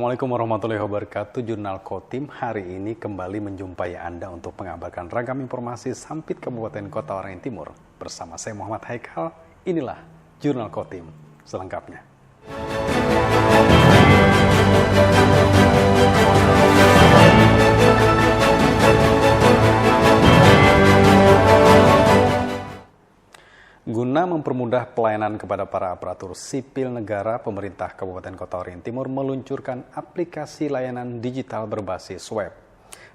Assalamualaikum warahmatullahi wabarakatuh. Jurnal Kotim hari ini kembali menjumpai Anda untuk mengabarkan ragam informasi Sampit Kabupaten Kota Waringin Timur. Bersama saya Muhammad Haikal, inilah Jurnal Kotim selengkapnya. Guna mempermudah pelayanan kepada para aparatur sipil negara, pemerintah Kabupaten Kota Waringin Timur meluncurkan aplikasi layanan digital berbasis web.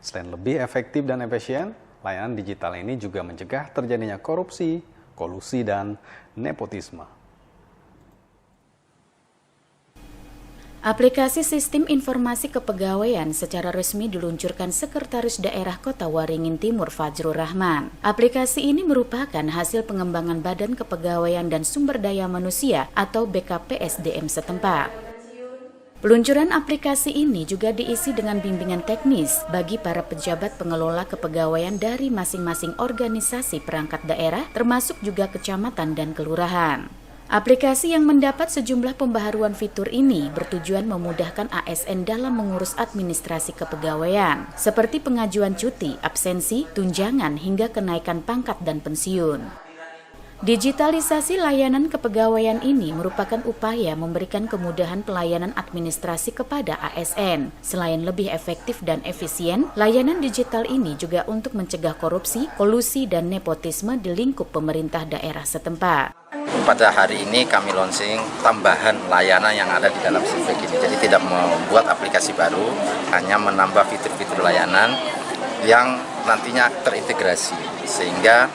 Selain lebih efektif dan efisien, layanan digital ini juga mencegah terjadinya korupsi, kolusi, dan nepotisme. Aplikasi Sistem Informasi Kepegawaian secara resmi diluncurkan Sekretaris Daerah Kota Waringin Timur Fajrul Rahman. Aplikasi ini merupakan hasil pengembangan Badan Kepegawaian dan Sumber Daya Manusia atau BKPSDM setempat. Peluncuran aplikasi ini juga diisi dengan bimbingan teknis bagi para pejabat pengelola kepegawaian dari masing-masing organisasi perangkat daerah, termasuk juga kecamatan dan kelurahan. Aplikasi yang mendapat sejumlah pembaharuan fitur ini bertujuan memudahkan ASN dalam mengurus administrasi kepegawaian, seperti pengajuan cuti, absensi, tunjangan, hingga kenaikan pangkat dan pensiun. Digitalisasi layanan kepegawaian ini merupakan upaya memberikan kemudahan pelayanan administrasi kepada ASN. Selain lebih efektif dan efisien, layanan digital ini juga untuk mencegah korupsi, kolusi, dan nepotisme di lingkup pemerintah daerah setempat. Pada hari ini kami launching tambahan layanan yang ada di dalam Simpek ini. Jadi tidak membuat aplikasi baru, hanya menambah fitur-fitur layanan yang nantinya terintegrasi. Sehingga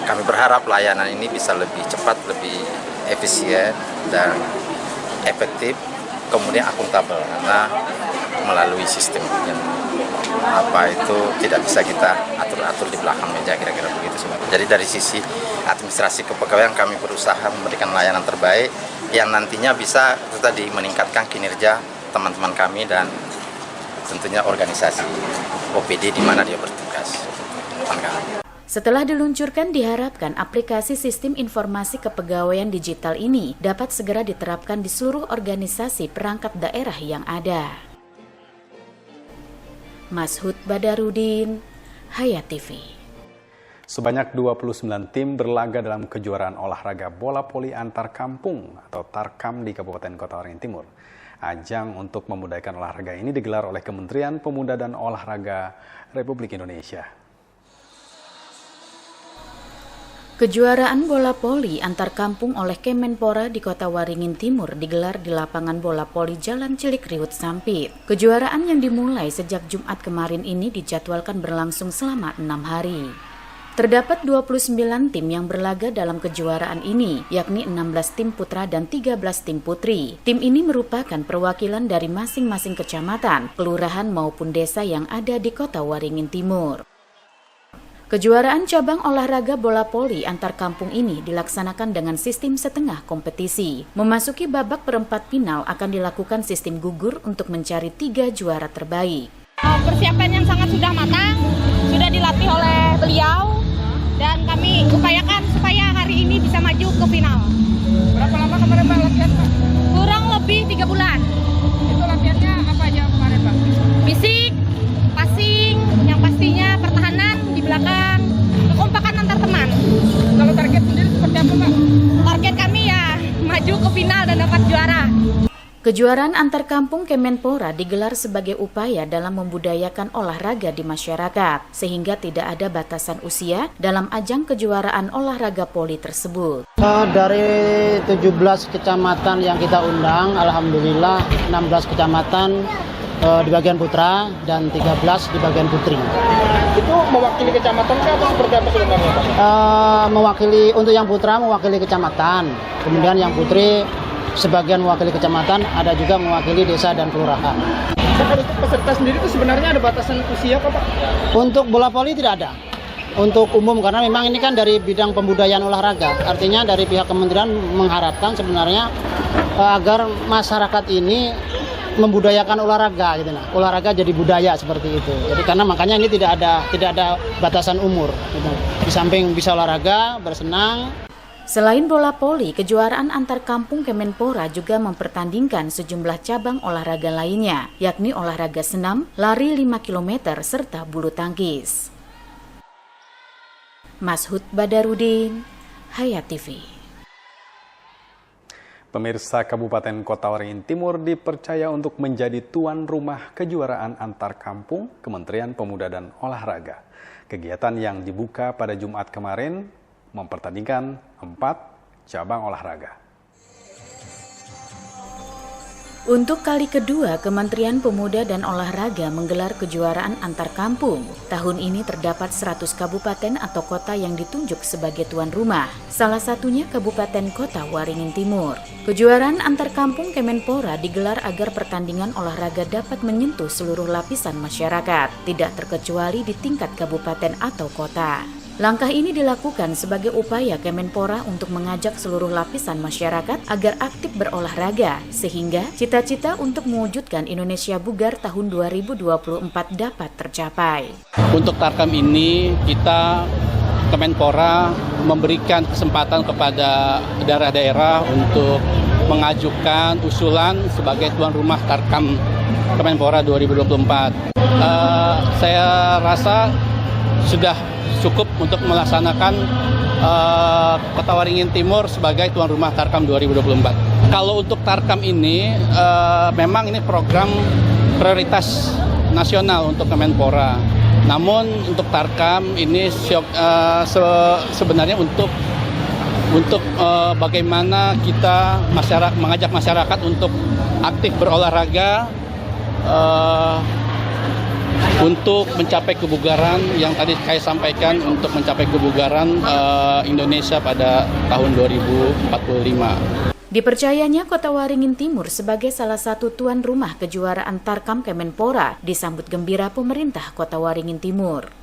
kami berharap layanan ini bisa lebih cepat, lebih efisien, dan efektif, kemudian akuntabel. Karena melalui sistem yang tidak bisa kita atur-atur di belakang meja, kira-kira begitu. Jadi dari sisi administrasi kepegawaian kami berusaha memberikan layanan terbaik yang nantinya bisa tadi meningkatkan kinerja teman-teman kami dan tentunya organisasi OPD di mana dia bertugas. Setelah diluncurkan, diharapkan aplikasi Sistem Informasi Kepegawaian Digital ini dapat segera diterapkan di seluruh organisasi perangkat daerah yang ada. Mashud Badarudin, Hayat TV. Sebanyak 29 tim berlaga dalam kejuaraan olahraga bola voli antar kampung atau Tarkam di Kabupaten Kota Waringin Timur. Ajang untuk memudahkan olahraga ini digelar oleh Kementerian Pemuda dan Olahraga Republik Indonesia. Kejuaraan bola voli antar kampung oleh Kemenpora di Kota Waringin Timur digelar di lapangan bola voli Jalan Cilikriwut Sampit. Kejuaraan yang dimulai sejak Jumat kemarin ini dijadwalkan berlangsung selama 6 hari. Terdapat 29 tim yang berlaga dalam kejuaraan ini, yakni 16 tim putra dan 13 tim putri. Tim ini merupakan perwakilan dari masing-masing kecamatan, kelurahan maupun desa yang ada di Kota Waringin Timur. Kejuaraan cabang olahraga bola voli antar kampung ini dilaksanakan dengan sistem setengah kompetisi. Memasuki babak perempat final akan dilakukan sistem gugur untuk mencari 3 juara terbaik. Persiapan yang sangat sudah matang, sudah dilatih oleh beliau, dan kami upayakan supaya hari ini bisa maju ke final. Berapa lama kemarin Pak latihan Pak? Kurang lebih 3 bulan. Itu latihannya apa aja kemarin Pak? Fisik, passing, yang pastinya pertahanan di belakang, kekompakan antar teman. Kalau target sendiri seperti apa Pak? Target kami ya maju ke final dan dapat juara. Kejuaraan antar kampung Kemenpora digelar sebagai upaya dalam membudayakan olahraga di masyarakat, sehingga tidak ada batasan usia dalam ajang kejuaraan olahraga voli tersebut. Dari 17 kecamatan yang kita undang, alhamdulillah 16 kecamatan di bagian putra dan 13 di bagian putri. Itu mewakili kecamatan atau seperti apa sebenarnya Pak? Mewakili, untuk yang putra mewakili kecamatan, kemudian yang putri sebagian mewakili kecamatan, ada juga mewakili desa dan kelurahan. Kalau untuk peserta sendiri itu sebenarnya ada batasan usia Pak? Untuk bola voli tidak ada. Untuk umum, karena memang ini kan dari bidang pembudayaan olahraga. Artinya dari pihak kementerian mengharapkan sebenarnya agar masyarakat ini membudayakan olahraga gitu nah. Olahraga jadi budaya seperti itu. Jadi karena makanya ini tidak ada batasan umur gitu. Di samping bisa olahraga, bersenang. Selain bola voli, kejuaraan antar kampung Kemenpora juga mempertandingkan sejumlah cabang olahraga lainnya, yakni olahraga senam, lari 5 km, serta bulu tangkis. Mashud Badarudin, Hayat TV. Pemirsa, Kabupaten Kota Waringin Timur dipercaya untuk menjadi tuan rumah kejuaraan antar kampung Kementerian Pemuda dan Olahraga. Kegiatan yang dibuka pada Jumat kemarin mempertandingkan 4 cabang olahraga. Untuk kali kedua, Kementerian Pemuda dan Olahraga menggelar kejuaraan antar kampung. Tahun ini terdapat 100 kabupaten atau kota yang ditunjuk sebagai tuan rumah. Salah satunya Kabupaten Kota Waringin Timur. Kejuaraan antar kampung Kemenpora digelar agar pertandingan olahraga dapat menyentuh seluruh lapisan masyarakat, tidak terkecuali di tingkat kabupaten atau kota. Langkah ini dilakukan sebagai upaya Kemenpora untuk mengajak seluruh lapisan masyarakat agar aktif berolahraga, sehingga cita-cita untuk mewujudkan Indonesia Bugar tahun 2024 dapat tercapai. Untuk Tarkam ini, kita Kemenpora memberikan kesempatan kepada daerah-daerah untuk mengajukan usulan sebagai tuan rumah Tarkam Kemenpora 2024. Saya rasa sudah cukup untuk melaksanakan Kota Waringin Timur sebagai tuan rumah Tarkam 2024. Kalau untuk Tarkam ini, memang ini program prioritas nasional untuk Kemenpora. Namun untuk Tarkam ini sebenarnya untuk bagaimana kita mengajak masyarakat untuk aktif berolahraga, untuk mencapai kebugaran yang tadi saya sampaikan, untuk mencapai kebugaran Indonesia pada tahun 2045. Dipercayanya Kota Waringin Timur sebagai salah satu tuan rumah kejuaraan Tarkam Kemenpora disambut gembira pemerintah Kota Waringin Timur.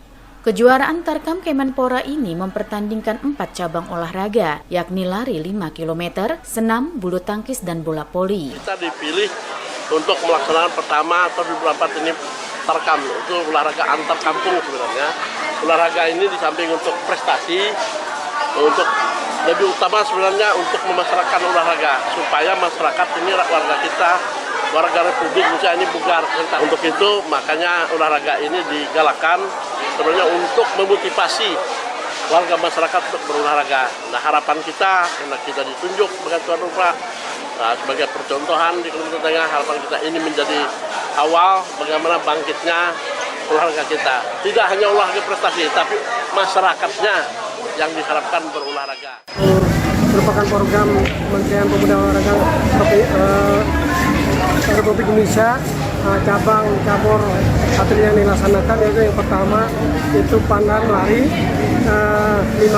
Kejuaraan Tarkam Kemenpora ini mempertandingkan 4 cabang olahraga, yakni lari 5 km, senam, bulu tangkis, dan bola voli. Kita dipilih untuk melaksanakan pertama atau 2024 ini Tarkam, itu olahraga antar kampung sebenarnya. Olahraga ini di samping untuk prestasi, untuk lebih utama sebenarnya untuk memasyarakatkan olahraga, supaya masyarakat ini warga kita, warga Republik Indonesia ini bugar. Untuk itu makanya olahraga ini digalakkan sebenarnya untuk memotivasi warga masyarakat untuk berolahraga. Nah, harapan kita karena kita ditunjuk sebagai tuan rumah, sebagai percontohan di Kalimantan Tengah, harapan kita ini menjadi awal bagaimana bangkitnya olahraga kita. Tidak hanya olahraga prestasi, tapi masyarakatnya yang diharapkan berolahraga. Merupakan program Kementerian Pemuda dan Olahraga Republik Indonesia. Cabur atlet yang dilaksanakan yaitu yang pertama itu pandan lari 5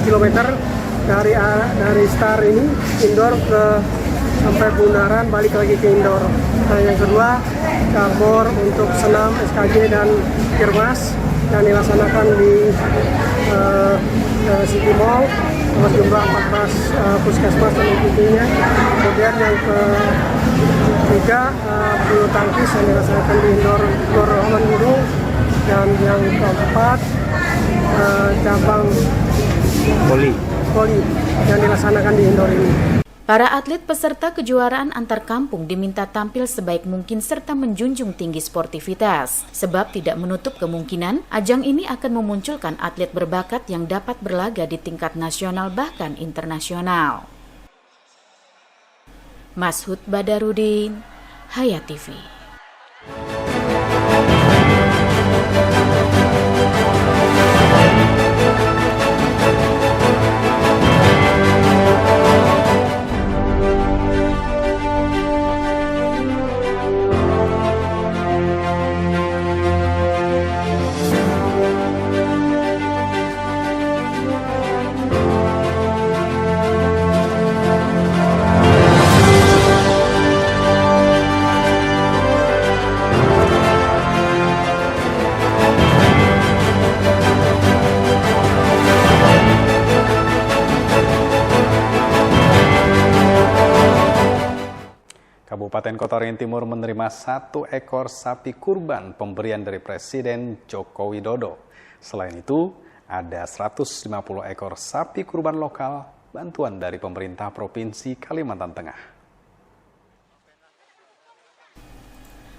km dari start ini indoor ke sampai bundaran, balik lagi ke indoor. Nah, yang kedua cabur untuk senam SKJ dan Kirmas yang dilaksanakan di City Mall dengan jumlah 14 puskesmas dan ikutinya. Kemudian yang ketiga bulu tangkis yang dilaksanakan di indoor Roman Gunung, dan yang keempat cabang voli yang dilaksanakan di indoor ini. Para atlet peserta kejuaraan antar kampung diminta tampil sebaik mungkin serta menjunjung tinggi sportivitas, sebab tidak menutup kemungkinan ajang ini akan memunculkan atlet berbakat yang dapat berlaga di tingkat nasional bahkan internasional. Mashud Badarudin, Hayat TV. Kabupaten Kota Waringin Timur menerima 1 ekor sapi kurban pemberian dari Presiden Joko Widodo. Selain itu, ada 150 ekor sapi kurban lokal bantuan dari pemerintah Provinsi Kalimantan Tengah.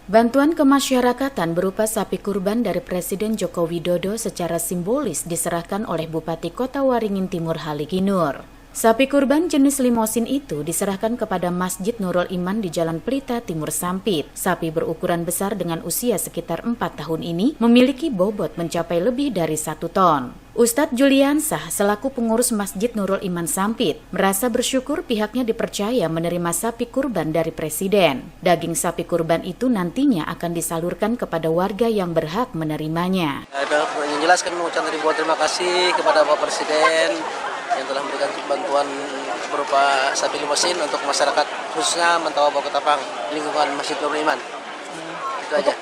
Bantuan kemasyarakatan berupa sapi kurban dari Presiden Joko Widodo secara simbolis diserahkan oleh Bupati Kota Waringin Timur Haliki Nur. Sapi kurban jenis limosin itu diserahkan kepada Masjid Nurul Iman di Jalan Pelita Timur Sampit. Sapi berukuran besar dengan usia sekitar 4 tahun ini memiliki bobot mencapai lebih dari 1 ton. Ustadz Juliansah selaku pengurus Masjid Nurul Iman Sampit merasa bersyukur pihaknya dipercaya menerima sapi kurban dari Presiden. Daging sapi kurban itu nantinya akan disalurkan kepada warga yang berhak menerimanya. Yang jelas kami mengucapkan ribuan terima kasih kepada Bapak Presiden yang telah memberikan bantuan berupa sapi limosin untuk masyarakat khususnya Mentawai Bau Ketapang lingkungan Masjid Nurul Iman. Itu aja.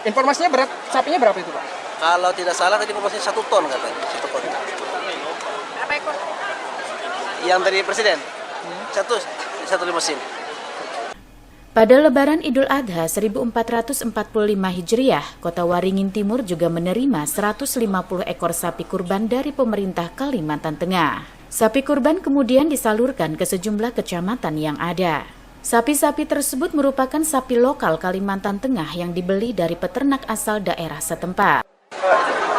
Informasinya sapinya berapa itu, Pak? Kalau tidak salah tadi informasinya 1 ton katanya, 1 ton. Berapa ekor? Yang dari Presiden, satu limosin. Pada Lebaran Idul Adha 1445 Hijriah, Kota Waringin Timur juga menerima 150 ekor sapi kurban dari pemerintah Kalimantan Tengah. Sapi kurban kemudian disalurkan ke sejumlah kecamatan yang ada. Sapi-sapi tersebut merupakan sapi lokal Kalimantan Tengah yang dibeli dari peternak asal daerah setempat.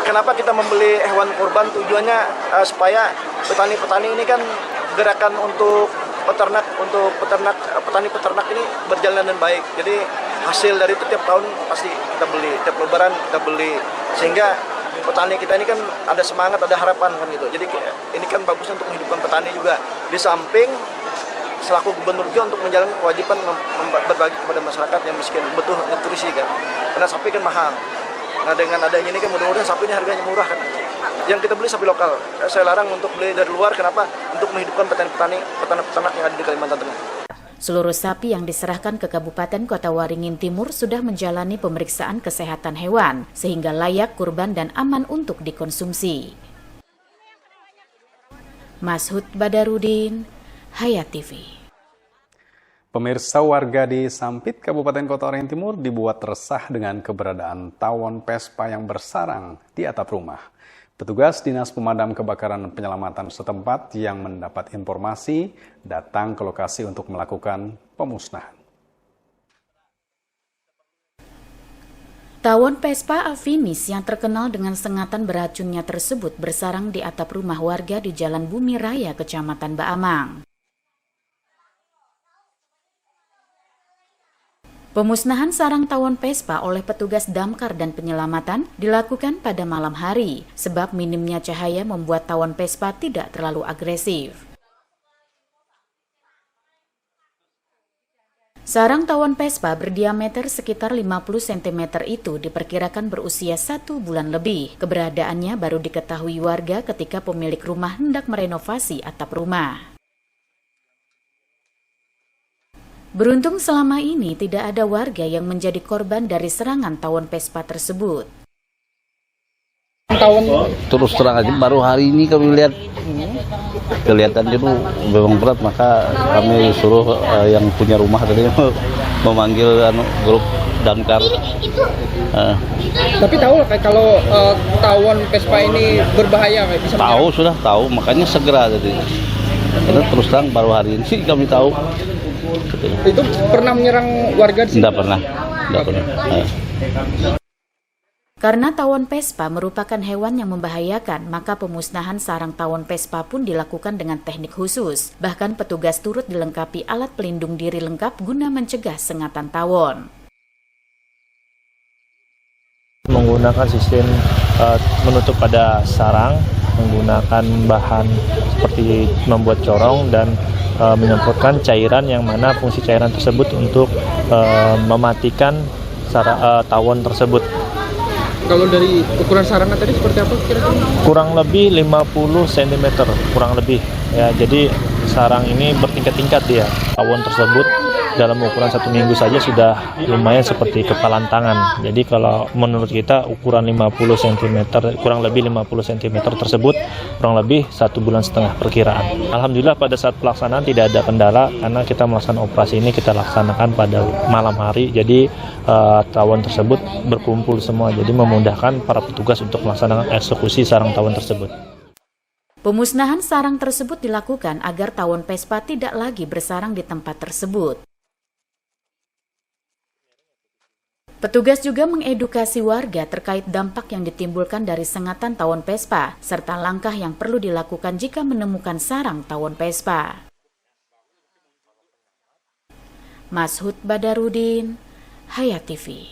Kenapa kita membeli hewan kurban? Tujuannya supaya petani-petani ini kan gerakan untuk petani-peternak ini berjalan dengan baik. Jadi hasil dari itu tiap tahun pasti kita beli, tiap Lebaran kita beli, sehingga petani kita ini kan ada semangat, ada harapan kan gitu. Jadi ini kan bagus untuk menghidupkan petani juga. Di samping selaku gubernur juga untuk menjalankan kewajiban berbagi kepada masyarakat yang miskin, betul nutrisi kan. Karena sapi kan mahal. Nah dengan adanya ini kan mudah-mudahan sapi ini harganya murah kan. Yang kita beli sapi lokal. Saya larang untuk beli dari luar, kenapa? Untuk menghidupkan petani-petani, peternak yang ada di Kalimantan Tengah. Seluruh sapi yang diserahkan ke Kabupaten Kota Waringin Timur sudah menjalani pemeriksaan kesehatan hewan, sehingga layak kurban dan aman untuk dikonsumsi. Mashud Badarudin, Hayat TV. Pemirsa, warga di Sampit, Kabupaten Kota Waringin Timur dibuat resah dengan keberadaan tawon Vespa yang bersarang di atap rumah. Petugas Dinas Pemadam Kebakaran dan Penyelamatan setempat yang mendapat informasi datang ke lokasi untuk melakukan pemusnahan. Tawon Vespa afinis yang terkenal dengan sengatan beracunnya tersebut bersarang di atap rumah warga di Jalan Bumi Raya, Kecamatan Baamang. Pemusnahan sarang tawon Vespa oleh petugas damkar dan penyelamatan dilakukan pada malam hari, sebab minimnya cahaya membuat tawon Vespa tidak terlalu agresif. Sarang tawon Vespa berdiameter sekitar 50 cm itu diperkirakan berusia 1 bulan lebih. Keberadaannya baru diketahui warga ketika pemilik rumah hendak merenovasi atap rumah. Beruntung selama ini tidak ada warga yang menjadi korban dari serangan tawon Vespa tersebut. Terus terang aja baru hari ini kami lihat, kelihatannya itu memang berat, maka kami suruh yang punya rumah tadi memanggil grup damkar. Tapi tahu kalau tawon Vespa ini berbahaya, bisa tahu menyerang. Sudah tahu, makanya segera tadi. Karena terus terang baru hari ini sih kami tahu. Itu pernah menyerang warga di sini? Tidak pernah. Karena tawon Vespa merupakan hewan yang membahayakan, maka pemusnahan sarang tawon Vespa pun dilakukan dengan teknik khusus. Bahkan petugas turut dilengkapi alat pelindung diri lengkap guna mencegah sengatan tawon. Menggunakan sistem menutup pada sarang, menggunakan bahan seperti membuat corong dan menyemprotkan cairan yang mana fungsi cairan tersebut untuk mematikan tawon tersebut. Kalau dari ukuran sarangnya tadi seperti apa kira-kira? Kurang lebih 50 cm, kurang lebih. Ya, jadi sarang ini bertingkat-tingkat dia. Tawon tersebut dalam ukuran 1 minggu saja sudah lumayan seperti kepalan tangan. Jadi kalau menurut kita ukuran 50 cm, kurang lebih 50 cm tersebut kurang lebih 1,5 bulan perkiraan. Alhamdulillah pada saat pelaksanaan tidak ada kendala karena kita melaksanakan operasi ini kita laksanakan pada malam hari. Jadi tawon tersebut berkumpul semua. Jadi memudahkan para petugas untuk melaksanakan eksekusi sarang tawon tersebut. Pemusnahan sarang tersebut dilakukan agar tawon Vespa tidak lagi bersarang di tempat tersebut. Petugas juga mengedukasi warga terkait dampak yang ditimbulkan dari sengatan tawon Vespa, serta langkah yang perlu dilakukan jika menemukan sarang tawon Vespa. Mashud Badarudin, Hayat TV.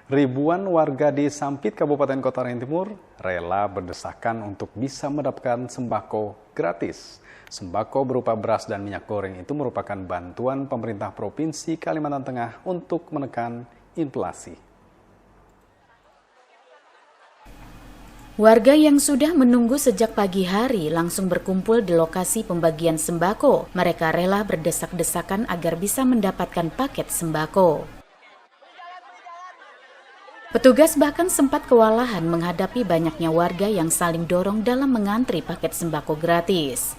Ribuan warga di Sampit, Kabupaten Kota Waringin Timur rela berdesakan untuk bisa mendapatkan sembako gratis. Sembako berupa beras dan minyak goreng itu merupakan bantuan pemerintah Provinsi Kalimantan Tengah untuk menekan inflasi. Warga yang sudah menunggu sejak pagi hari langsung berkumpul di lokasi pembagian sembako. Mereka rela berdesak-desakan agar bisa mendapatkan paket sembako. Petugas bahkan sempat kewalahan menghadapi banyaknya warga yang saling dorong dalam mengantri paket sembako gratis.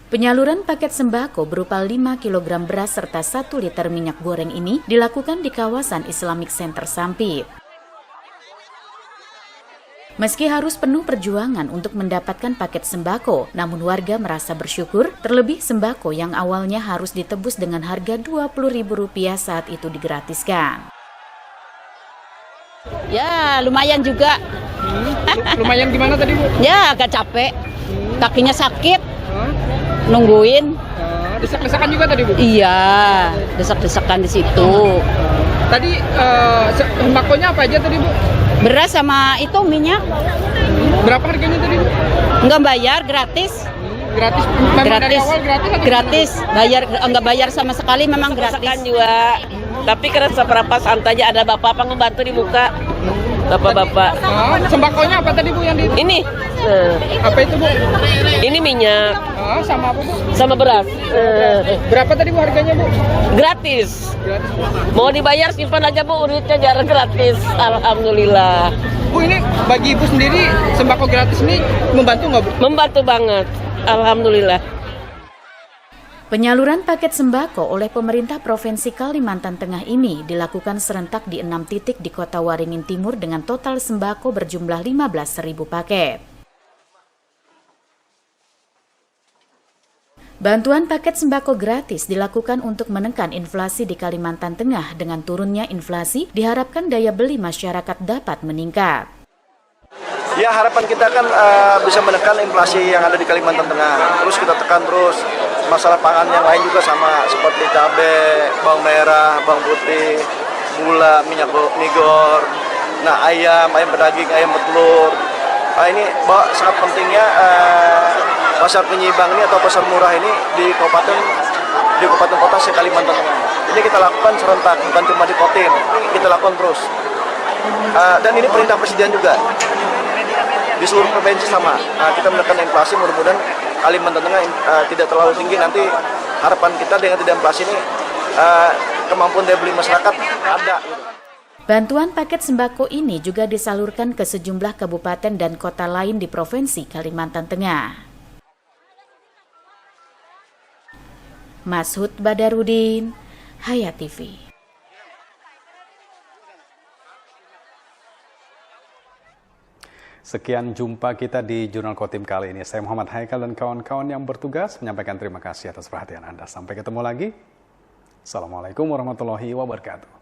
Penyaluran paket sembako berupa 5 kg beras serta 1 liter minyak goreng ini dilakukan di kawasan Islamic Center Sampit. Meski harus penuh perjuangan untuk mendapatkan paket sembako, namun warga merasa bersyukur, terlebih sembako yang awalnya harus ditebus dengan harga Rp20.000 saat itu digratiskan. Ya, lumayan juga. Lumayan gimana tadi, Bu? Ya, agak capek. Kakinya sakit. Nungguin. Desak-desakan juga tadi, Bu? Iya, desak-desakan di situ. Tadi sembakonya apa aja tadi, Bu? Beras sama itu minyak. Berapa harganya tadi, Bu? Enggak bayar, gratis. Gratis. Memang Gratis. dari awal gratis atau Gratis. Bayar enggak bayar sama sekali, memang gratis. Juga. Tapi karena seberapa santai aja, ada bapak ngebantu di muka. Bapak-bapak. Sembakonya apa tadi, Bu, yang di ini? Apa itu, Bu? Ini minyak. Sama apa, Bu? Sama beras. Berapa tadi, Bu, harganya, Bu? Gratis. Mau dibayar simpan aja, Bu, duitnya jarang gratis. Alhamdulillah. Bu, ini bagi Ibu sendiri sembako gratis ini membantu nggak, Bu? Membantu banget. Alhamdulillah. Penyaluran paket sembako oleh pemerintah Provinsi Kalimantan Tengah ini dilakukan serentak di 6 titik di Kota Waringin Timur dengan total sembako berjumlah 15.000 paket. Bantuan paket sembako gratis dilakukan untuk menekan inflasi di Kalimantan Tengah. Dengan turunnya inflasi, diharapkan daya beli masyarakat dapat meningkat. Ya, harapan kita kan bisa menekan inflasi yang ada di Kalimantan Tengah. Terus kita tekan terus masalah pangan yang lain juga sama, seperti cabai, bawang merah, bawang putih, gula, minyak migor, nah ayam pedaging, ayam bertelur. Ini sangat pentingnya pasar penyimbang ini atau pasar murah ini di kabupaten kota se-Kalimantan Tengah. Ini kita lakukan serentak, bukan cuma di Kotin, kita lakukan terus. Dan ini perintah Presiden juga. Di seluruh provinsi sama. Kita menekan inflasi, mudah-mudahan Kalimantan Tengah tidak terlalu tinggi. Nanti harapan kita dengan tidak inflasi ini kemampuan daya beli masyarakat ada. Bantuan paket sembako ini juga disalurkan ke sejumlah kabupaten dan kota lain di Provinsi Kalimantan Tengah. Mashud Badarudin, Hayat TV. Sekian jumpa kita di Jurnal Kotim kali ini. Saya Muhammad Haikal dan kawan-kawan yang bertugas menyampaikan terima kasih atas perhatian Anda. Sampai ketemu lagi. Assalamualaikum warahmatullahi wabarakatuh.